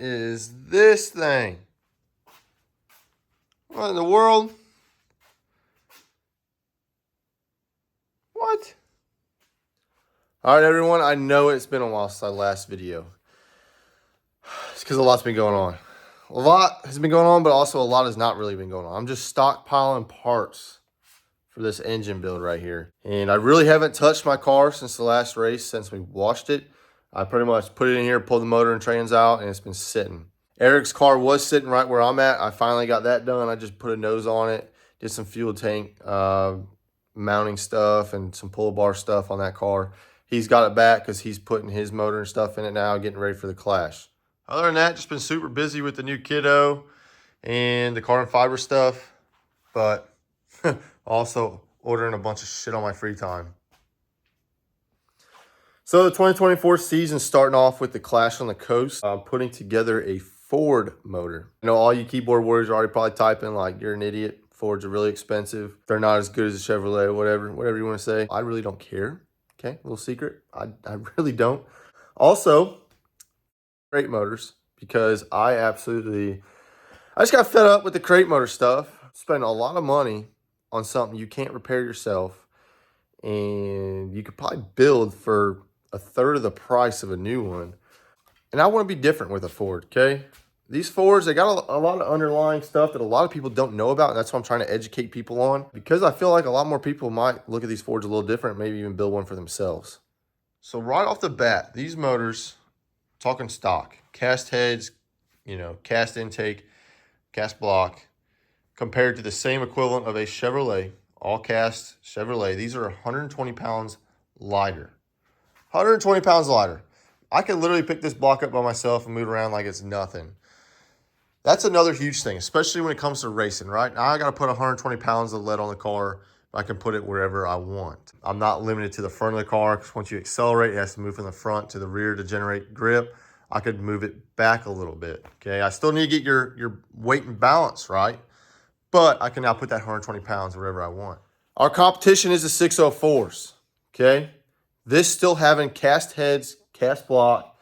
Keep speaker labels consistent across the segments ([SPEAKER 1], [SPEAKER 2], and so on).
[SPEAKER 1] is this thing? What in the world? What? All right, everyone. I know it's been a while since I last video. It's because a lot's been going on. A lot has been going on, but also a lot has not really been going on. I'm just stockpiling parts for this engine build right here. And I really haven't touched my car since the last race, since we washed it. I pretty much put it in here, pulled the motor and trans out, and it's been sitting. Eric's car was sitting right where I'm at. I finally got that done. I just put a nose on it, did some fuel tank mounting stuff and some pull bar stuff on that car. He's got it back because he's putting his motor and stuff in it now, getting ready for the Clash. Other than that, just been super busy with the new kiddo and the carbon fiber stuff, but also ordering a bunch of shit on my free time. So the 2024 season starting off with the Clash on the Coast. I'm putting together a Ford motor. I know all you keyboard warriors are already probably typing like, you're an idiot. Fords are really expensive. They're not as good as a Chevrolet, whatever you want to say. I really don't care. Okay, little secret. I really don't. Also, crate motors, because I just got fed up with the crate motor stuff. Spend a lot of money on something you can't repair yourself, and you could probably build for a third of the price of a new one. And I want to be different with a Ford, okay? These Fords, they got a lot of underlying stuff that a lot of people don't know about, and that's what I'm trying to educate people on, because I feel like a lot more people might look at these Fords a little different, maybe even build one for themselves. So right off the bat, these motors, talking stock, cast heads, cast intake, cast block, compared to the same equivalent of a Chevrolet, all cast Chevrolet, these are 120 pounds lighter. 120 pounds lighter. I could literally pick this block up by myself and move it around like it's nothing. That's another huge thing, especially when it comes to racing, right? Now I got to put 120 pounds of lead on the car. I can put it wherever I want. I'm not limited to the front of the car, because once you accelerate, it has to move from the front to the rear to generate grip. I could move it back a little bit, okay? I still need to get your weight and balance right, but I can now put that 120 pounds wherever I want. Our competition is the 604s, okay? This still having cast heads, cast block,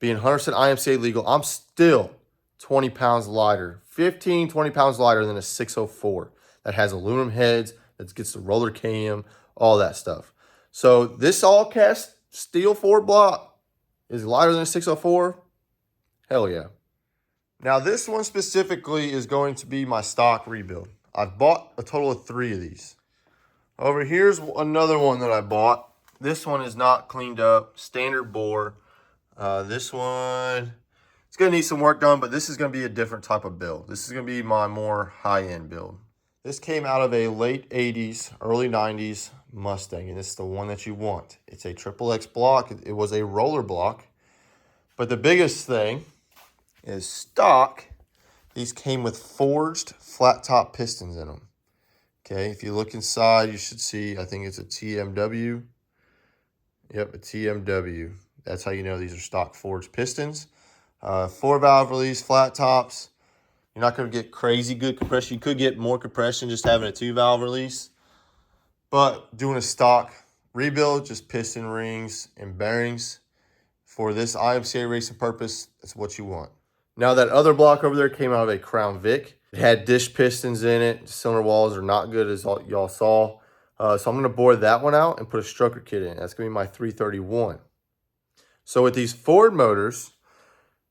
[SPEAKER 1] being 100% IMCA legal, I'm still 20 pounds lighter, 20 pounds lighter than a 604 that has aluminum heads, that gets the roller cam, all that stuff. So this all cast steel Ford block is lighter than a 604. Hell yeah. Now this one specifically is going to be my stock rebuild. I've bought a total of 3 of these. Over here's another one that I bought. This one is not cleaned up, standard bore. This one, it's going to need some work done, but this is going to be a different type of build. This is going to be my more high-end build. This came out of a late 80s, early 90s Mustang, and this is the one that you want. It's a XXX block. It was a roller block. But the biggest thing is stock. These came with forged flat-top pistons in them. Okay, if you look inside, you should see, I think it's a TMW. Yep, a TMW. That's how you know these are stock forged pistons. 4-valve release, flat tops. You're not going to get crazy good compression. You could get more compression just having a 2-valve release. But doing a stock rebuild, just piston rings and bearings, for this IMCA racing purpose, that's what you want. Now that other block over there came out of a Crown Vic. It had dish pistons in it. The cylinder walls are not good, as y'all saw. So I'm going to bore that one out and put a stroker kit in. That's going to be my 331. So with these Ford motors,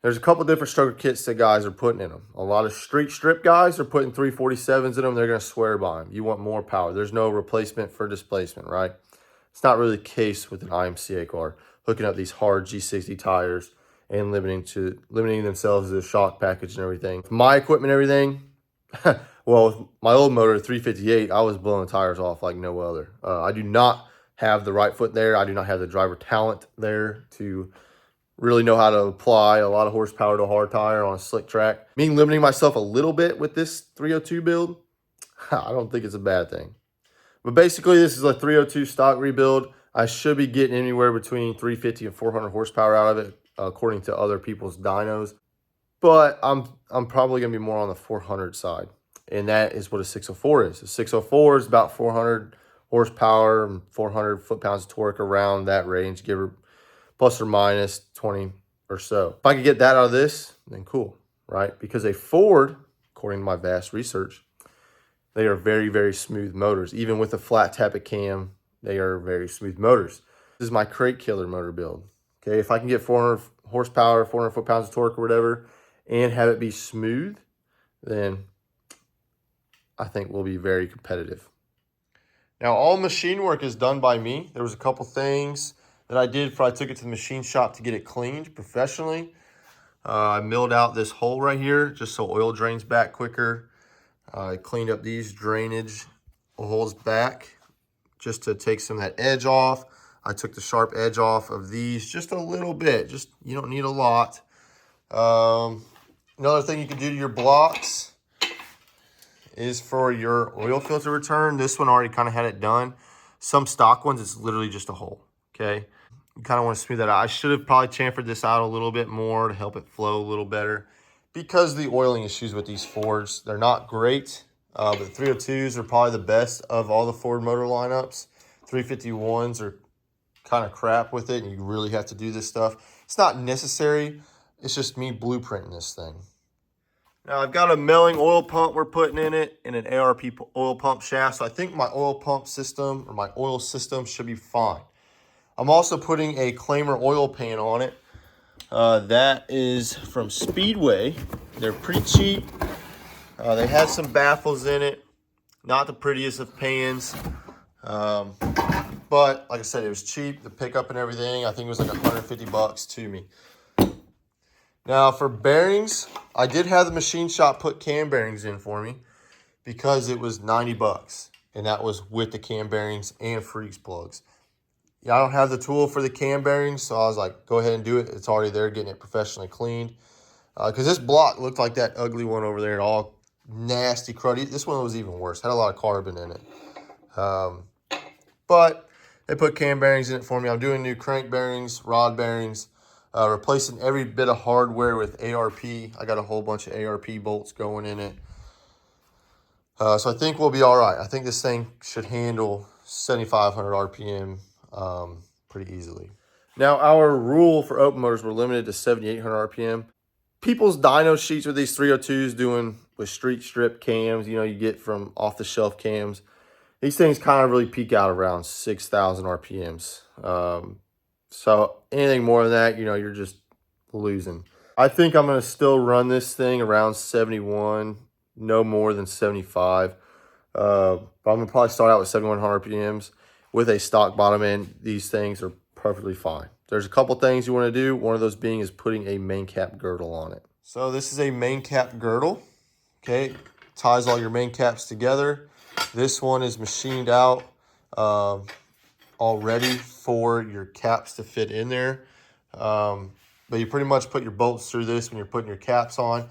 [SPEAKER 1] there's a couple different stroker kits that guys are putting in them. A lot of street strip guys are putting 347s in them. They're going to swear by them. You want more power. There's no replacement for displacement, right? It's not really the case with an IMCA car. Hooking up these hard G60 tires and limiting themselves to the shock package and everything. With my equipment and everything, well, with my old motor, 358, I was blowing the tires off like no other. I do not have the right foot there. I do not have the driver talent there to really know how to apply a lot of horsepower to a hard tire on a slick track. Me limiting myself a little bit with this 302 build, I don't think it's a bad thing. But basically, this is a 302 stock rebuild. I should be getting anywhere between 350 and 400 horsepower out of it, according to other people's dynos. But I'm probably going to be more on the 400 side. And that is what a 604 is. A 604 is about 400 horsepower and 400 foot-pounds of torque, around that range, plus or minus 20 or so. If I could get that out of this, then cool, right? Because a Ford, according to my vast research, they are very, very smooth motors. Even with a flat tappet cam, they are very smooth motors. This is my crate killer motor build. Okay, if I can get 400 horsepower, 400 foot-pounds of torque or whatever, and have it be smooth, then I think we'll be very competitive. Now, all machine work is done by me. There was a couple things that I did before I took it to the machine shop to get it cleaned professionally. I milled out this hole right here just so oil drains back quicker. I cleaned up these drainage holes back just to take some of that edge off. I took the sharp edge off of these just a little bit. Just, you don't need a lot. Another thing you can do to your blocks is for your oil filter return. This one already kind of had it done. Some stock ones, it's literally just a hole, okay? You kind of want to smooth that out. I should have probably chamfered this out a little bit more to help it flow a little better because the oiling issues with these Fords, they're not great, but the 302s are probably the best of all the Ford motor lineups. 351s are kind of crap with it, and you really have to do this stuff. It's not necessary. It's just me blueprinting this thing. Now, I've got a milling oil pump we're putting in it and an ARP oil pump shaft. So I think my oil pump system or my oil system should be fine. I'm also putting a Claimer oil pan on it. That is from Speedway. They're pretty cheap. They had some baffles in it. Not the prettiest of pans. But like I said, it was cheap. The pickup and everything, I think it was like 150 bucks to me. Now for bearings, I did have the machine shop put cam bearings in for me because it was 90 bucks. And that was with the cam bearings and freeze plugs. Yeah, I don't have the tool for the cam bearings, so I was like, go ahead and do it. It's already there, getting it professionally cleaned. Because this block looked like that ugly one over there, all nasty, cruddy. This one was even worse. Had a lot of carbon in it. But they put cam bearings in it for me. I'm doing new crank bearings, rod bearings. Replacing every bit of hardware with ARP. I got a whole bunch of ARP bolts going in it. So I think we'll be all right. I think this thing should handle 7,500 RPM pretty easily. Now, our rule for open motors, we're limited to 7,800 RPM. People's dyno sheets with these 302s doing with street strip cams, you know, you get from off-the-shelf cams. These things kind of really peak out around 6,000 RPMs. So anything more than that, you know, you're just losing. I think I'm going to still run this thing around 71, no more than 75. But I'm going to probably start out with 7,100 RPMs with a stock bottom end. These things are perfectly fine. There's a couple things you want to do. One of those being is putting a main cap girdle on it. So this is a main cap girdle. Okay, ties all your main caps together. This one is machined out. Already for your caps to fit in there. But you pretty much put your bolts through this when you're putting your caps on.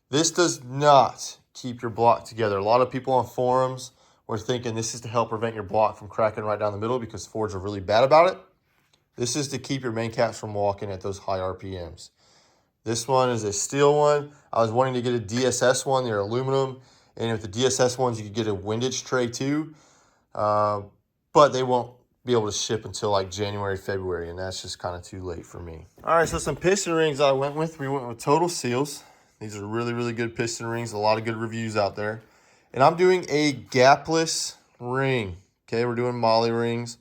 [SPEAKER 1] This does not keep your block together. A lot of people on forums were thinking this is to help prevent your block from cracking right down the middle because Fords are really bad about it. This is to keep your main caps from walking at those high RPMs. This one is a steel one. I was wanting to get a DSS one. They're aluminum. And with the DSS ones, you could get a windage tray too. But they won't be able to ship until like January, February, and that's just kind of too late for me. All right, so some piston rings I went with. We went with Total Seals. These are really, really good piston rings. A lot of good reviews out there. And I'm doing a gapless ring. Okay, we're doing molly rings,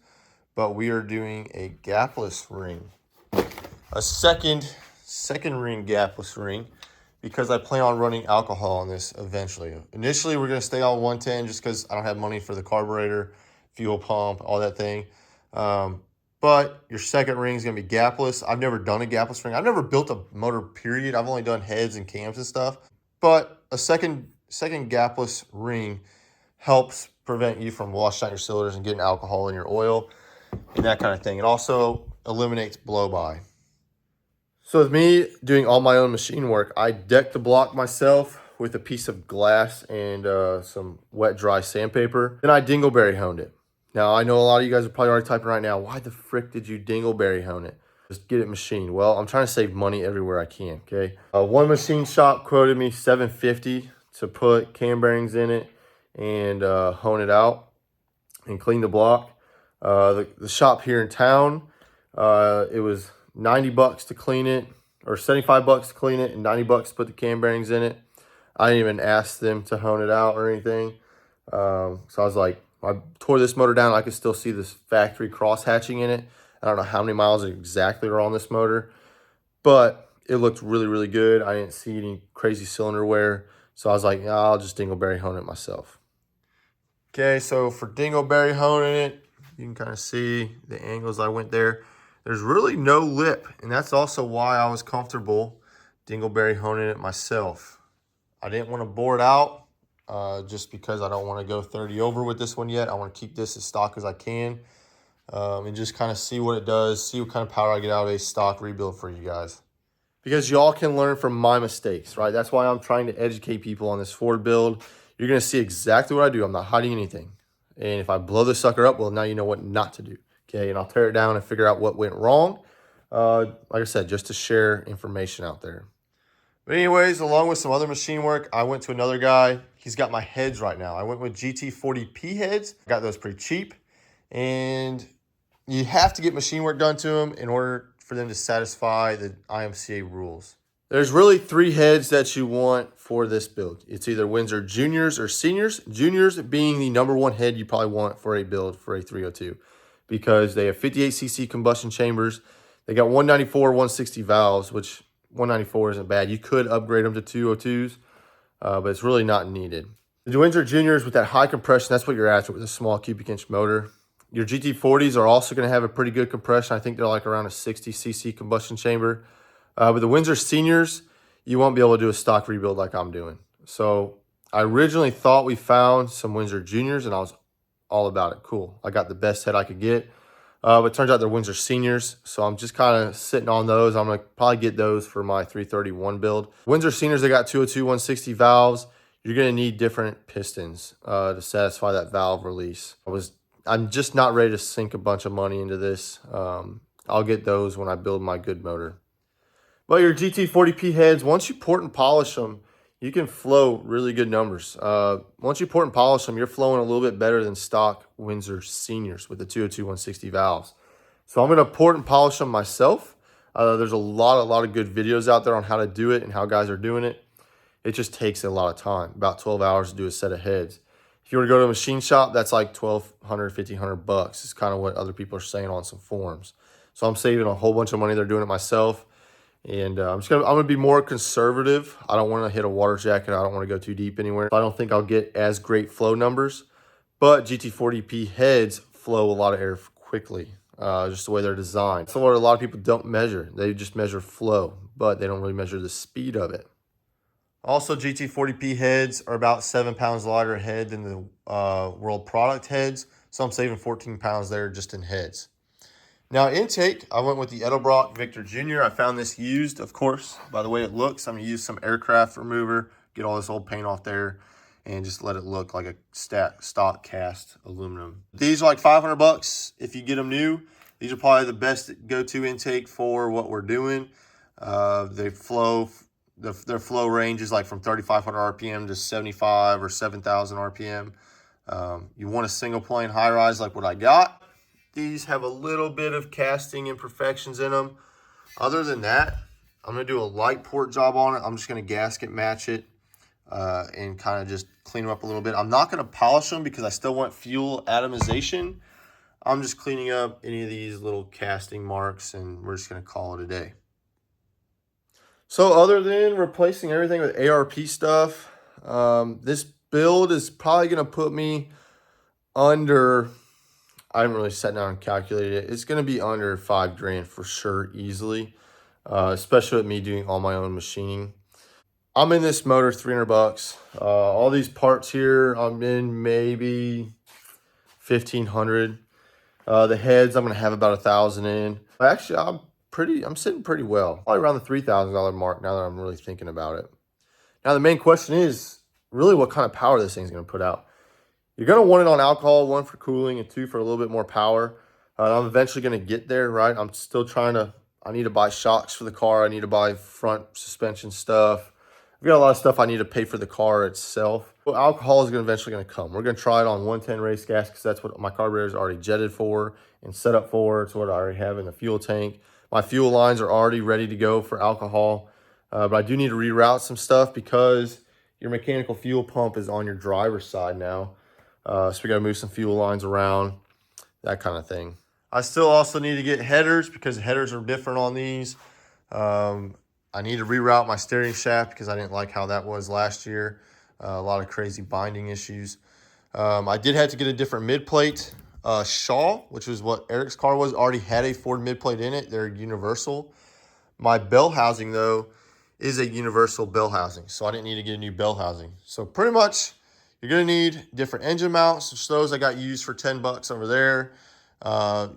[SPEAKER 1] but we are doing a gapless ring. A second ring gapless ring because I plan on running alcohol on this eventually. Initially, we're going to stay on 110 just because I don't have money for the carburetor, fuel pump, all that thing. But your second ring is going to be gapless. I've never done a gapless ring. I've never built a motor, period. I've only done heads and cams and stuff. But a second gapless ring helps prevent you from washing out your cylinders and getting alcohol in your oil and that kind of thing. It also eliminates blow-by. So with me doing all my own machine work, I decked the block myself with a piece of glass and some wet, dry sandpaper. Then I dingleberry honed it. Now, I know a lot of you guys are probably already typing right now, why the frick did you dingleberry hone it? Just get it machined. Well, I'm trying to save money everywhere I can, okay? One machine shop quoted me $750 to put cam bearings in it and hone it out and clean the block. The shop here in town, it was 90 bucks to clean it. or 75 bucks to clean it and 90 bucks to put the cam bearings in it. I didn't even ask them to hone it out or anything. So I was like, I tore this motor down. I could still see this factory cross hatching in it. I don't know how many miles exactly are on this motor, but it looked really, really good. I didn't see any crazy cylinder wear. So I was like, yeah, I'll just dingleberry hone it myself. Okay, so for dingleberry honing it, you can kind of see the angles I went there. There's really no lip, and that's also why I was comfortable dingleberry honing it myself. I didn't want to bore it out just because I don't want to go 30 over with this one yet. I want to keep this as stock as I can and just kind of see what it does, see what kind of power I get out of a stock rebuild for you guys. Because y'all can learn from my mistakes, right? That's why I'm trying to educate people on this Ford build. You're going to see exactly what I do. I'm not hiding anything. And if I blow this sucker up, well, now you know what not to do. Okay, and I'll tear it down and figure out what went wrong. Like I said, just to share information out there. But anyways, along with some other machine work, I went to another guy. He's got my heads right now. I went with GT40P heads. Got those pretty cheap. And you have to get machine work done to them in order for them to satisfy the IMCA rules. There's really 3 heads that you want for this build. It's either Windsor Juniors or Seniors. Juniors being the #1 head you probably want for a build for a 302 because they have 58cc combustion chambers. They got 194, 160 valves, which 194 isn't bad. You could upgrade them to 202s, but it's really not needed. The Windsor Juniors with that high compression, that's what you're after with a small cubic inch motor. Your GT40s are also going to have a pretty good compression. I think they're like around a 60cc combustion chamber. But the Windsor Seniors, you won't be able to do a stock rebuild like I'm doing. So I originally thought we found some Windsor Juniors, and I was all about it. Cool. I got the best head I could get. But it turns out they're Windsor Seniors, so I'm just kind of sitting on those. I'm going to probably get those for my 331 build. Windsor Seniors, they got 202, 160 valves. You're going to need different pistons to satisfy that valve release. I'm just not ready to sink a bunch of money into this. I'll get those when I build my good motor. But your GT40P heads, once you port and polish them, you can flow really good numbers. Once you port and polish them, you're flowing a little bit better than stock Windsor Seniors with the 202, 160 valves. So I'm going to port and polish them myself. There's a lot of good videos out there on how to do it and how guys are doing it. It just takes a lot of time, about 12 hours to do a set of heads. If you were to go to a machine shop, that's like $1,200, $1,500. It's kind of what other people are saying on some forums. So I'm saving a whole bunch of money. They're doing it myself. And I'm gonna be more conservative. I don't want to hit a water jacket. I don't want to go too deep anywhere. I don't think I'll get as great flow numbers, but GT40P heads flow a lot of air quickly, just the way they're designed. So what a lot of people don't measure. They just measure flow, but they don't really measure the speed of it. Also, GT40P heads are about 7 pounds lighter head than the World Product heads, so I'm saving 14 pounds there just in heads. Now, intake, I went with the Edelbrock Victor Jr. I found this used, of course, by the way it looks. I'm going to use some aircraft remover, get all this old paint off there, and just let it look like a stock cast aluminum. These are like 500 bucks if you get them new. These are probably the best go-to intake for what we're doing. They flow... Their flow range is like from 3,500 RPM to 75 or 7,000 RPM. You want a single plane high rise like what I got. These have a little bit of casting imperfections in them. Other than that, I'm going to do a light port job on it. I'm just going to gasket match it and kind of just clean them up a little bit. I'm not going to polish them because I still want fuel atomization. I'm just cleaning up any of these little casting marks, and we're just going to call it a day. So other than replacing everything with ARP stuff, this build is probably going to put me under, I haven't really sat down and calculated it. It's going to be under $5 grand for sure, easily, especially with me doing all my own machining. I'm in this motor 300 bucks. All these parts here, I'm in maybe 1,500. The heads, I'm going to have about 1,000 in. Actually, I'm sitting pretty well, probably around the $3,000 mark now that I'm really thinking about it. Now, the main question is really what kind of power this thing's going to put out. You're going to want it on alcohol, 1 for cooling and 2 for a little bit more power. I'm eventually going to get there, right? I'm still I need to buy shocks for the car. I need to buy front suspension stuff. I've got a lot of stuff I need to pay for the car itself. Well, alcohol is eventually going to come. We're going to try it on 110 race gas because that's what my carburetor is already jetted for and set up for. It's what I already have in the fuel tank. My fuel lines are already ready to go for alcohol, but I do need to reroute some stuff because your mechanical fuel pump is on your driver's side now. So we got to move some fuel lines around, that kind of thing. I still also need to get headers because headers are different on these. I need to reroute my steering shaft because I didn't like how that was last year. A lot of crazy binding issues. I did have to get a different mid plate. Shaw, which is what Eric's car was, already had a Ford mid plate in it. They're universal. My bell housing, though, is a universal bell housing, so I didn't need to get a new bell housing. So pretty much, you're going to need different engine mounts, which those I got used for $10 over there.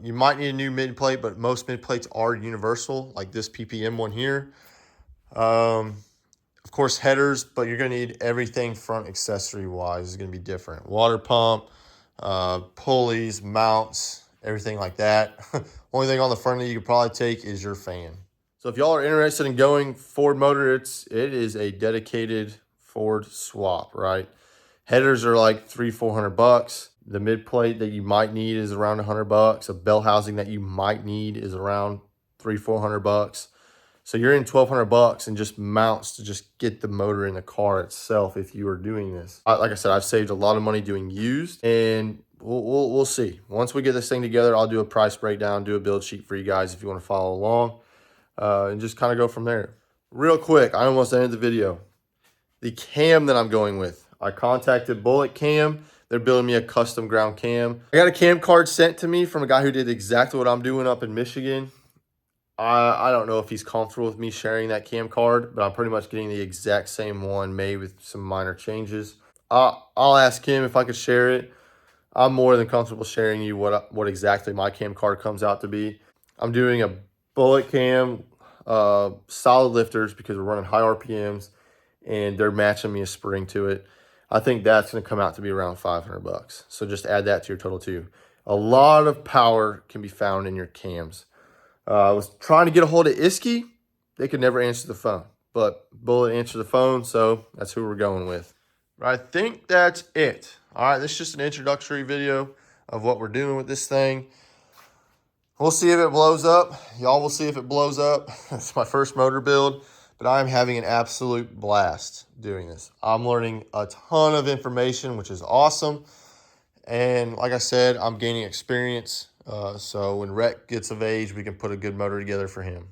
[SPEAKER 1] You might need a new mid plate, but most mid plates are universal, like this PPM one here. Of course, headers, but you're going to need everything front accessory-wise is going to be different. Water pump, pulleys, mounts, everything like that. Only thing on the front that you could probably take is your fan. So if y'all are interested in going Ford motor, it is a dedicated Ford swap, right? Headers are like $300-400. The mid plate that you might need is around $100. A bell housing that you might need is around $300-400. So you're in $1,200 and just mounts to just get the motor in the car itself if you are doing this. Like I said, I've saved a lot of money doing used, and we'll see. Once we get this thing together, I'll do a price breakdown, do a build sheet for you guys if you want to follow along, and just kind of go from there. Real quick, I almost ended the video. The cam that I'm going with, I contacted Bullet Cam. They're building me a custom ground cam. I got a cam card sent to me from a guy who did exactly what I'm doing up in Michigan. I don't know if he's comfortable with me sharing that cam card, but I'm pretty much getting the exact same one made with some minor changes. I'll ask him if I could share it. I'm more than comfortable sharing you what exactly my cam card comes out to be. I'm doing a Bullet Cam, solid lifters because we're running high RPMs, and they're matching me a spring to it. I think that's going to come out to be around $500. So just add that to your total too. A lot of power can be found in your cams. I was trying to get a hold of Iski. They could never answer the phone, but Bullet answered the phone, so that's who we're going with. I think that's it. All right, this is just an introductory video of what we're doing with this thing. We'll see if it blows up. Y'all will see if it blows up. It's my first motor build, but I'm having an absolute blast doing this. I'm learning a ton of information, which is awesome. And like I said, I'm gaining experience. So when Rhett gets of age, we can put a good motor together for him.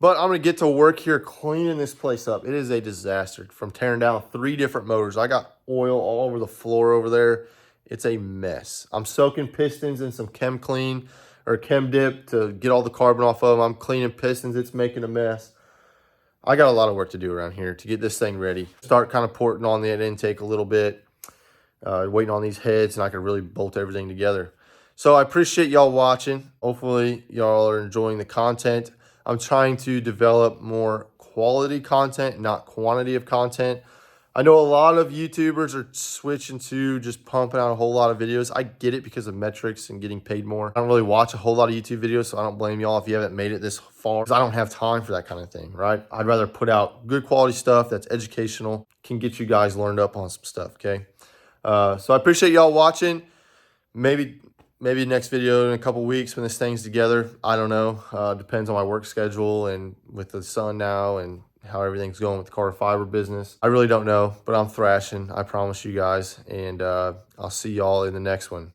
[SPEAKER 1] But I'm going to get to work here cleaning this place up. It is a disaster from tearing down 3 different motors. I got oil all over the floor over there. It's a mess. I'm soaking pistons in some Chem Clean or Chem Dip to get all the carbon off of them. I'm cleaning pistons. It's making a mess. I got a lot of work to do around here to get this thing ready. Start kind of porting on the intake a little bit. Waiting on these heads, and I can really bolt everything together. So I appreciate y'all watching. Hopefully y'all are enjoying the content. I'm trying to develop more quality content, not quantity of content. I know a lot of YouTubers are switching to just pumping out a whole lot of videos. I get it because of metrics and getting paid more. I don't really watch a whole lot of YouTube videos, so I don't blame y'all if you haven't made it this far. I don't have time for that kind of thing, right? I'd rather put out good quality stuff that's educational, can get you guys learned up on some stuff, okay? So I appreciate y'all watching. Maybe next video in a couple weeks when this thing's together. I don't know. Depends on my work schedule and with the sun now and how everything's going with the carbon fiber business. I really don't know, but I'm thrashing. I promise you guys. And I'll see y'all in the next one.